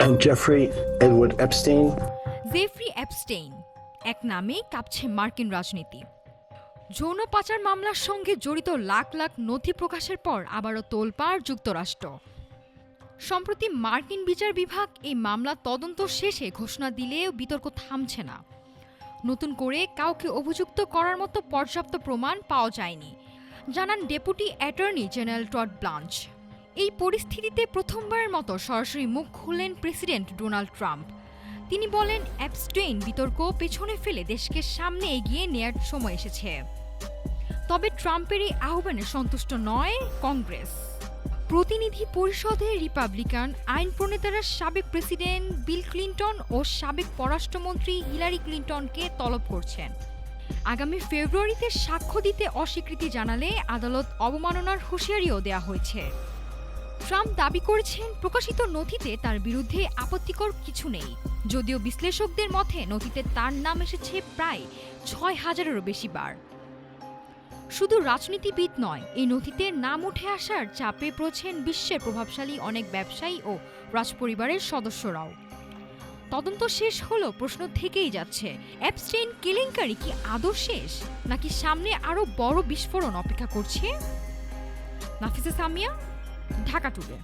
Jeffrey Edward Epstein. Jeffrey Epstein, এক নামে কাঁপছে মার্কিন রাজনীতি। যৌন পাচার মামলার সঙ্গে জড়িত লাখ লাখ নথি প্রকাশের পর আবারও তোলপাড় যুক্তরাষ্ট্র। সম্প্রতি মার্কিন বিচার বিভাগ এই মামলা তদন্ত শেষে ঘোষণা দিলেও বিতর্ক থামছে না। নতুন করে কাউকে অভিযুক্ত করার মতো পর্যাপ্ত প্রমাণ পাওয়া যায়নি, জানান ডেপুটি অ্যাটর্নি জেনারেল টড ব্লাঞ্চ। এই পরিস্থিতিতে প্রথমবারের মতো সরাসরি মুখ খুললেন প্রেসিডেন্ট ডোনাল্ড ট্রাম্প। তিনি বলেন, অ্যাপস্টেইন বিতর্ক পেছনে ফেলে দেশকে সামনে এগিয়ে নেয়ার সময় এসেছে। তবে ট্রাম্পের এই আহ্বানে সন্তুষ্ট নয় কংগ্রেস। প্রতিনিধি পরিষদে রিপাবলিকান আইন প্রণেতারা সাবেক প্রেসিডেন্ট বিল ক্লিন্টন ও সাবেক পররাষ্ট্রমন্ত্রী হিলারি ক্লিন্টনকে তলব করছেন। আগামী ফেব্রুয়ারিতে সাক্ষ্য দিতে অস্বীকৃতি জানালে আদালত অবমাননার হুঁশিয়ারিও দেওয়া হয়েছে। ট্রাম্প দাবি করেছেন, প্রকাশিত নথিতে তার বিরুদ্ধে আপত্তিকর কিছু নেই, যদিও বিশ্লেষকদের মতে নথিতে তার নাম এসেছে প্রায় ৬,০০০-এরও বেশি বার। শুধু রাজনীতিবিদ নয়, এই নথিতে নাম উঠে আসার চাপে পড়েছেন বিশ্বের প্রভাবশালী অনেক ব্যবসায়ী ও রাজপরিবারের সদস্যরাও। তদন্ত শেষ হলেও প্রশ্ন থেকেই যাচ্ছে, অ্যাপস্টেইন কেলেঙ্কারি কি আদৌ শেষ, নাকি সামনে আরও বড় বিস্ফোরণ অপেক্ষা করছে? নাফিসা সামিয়া, ঢাকা টুডে।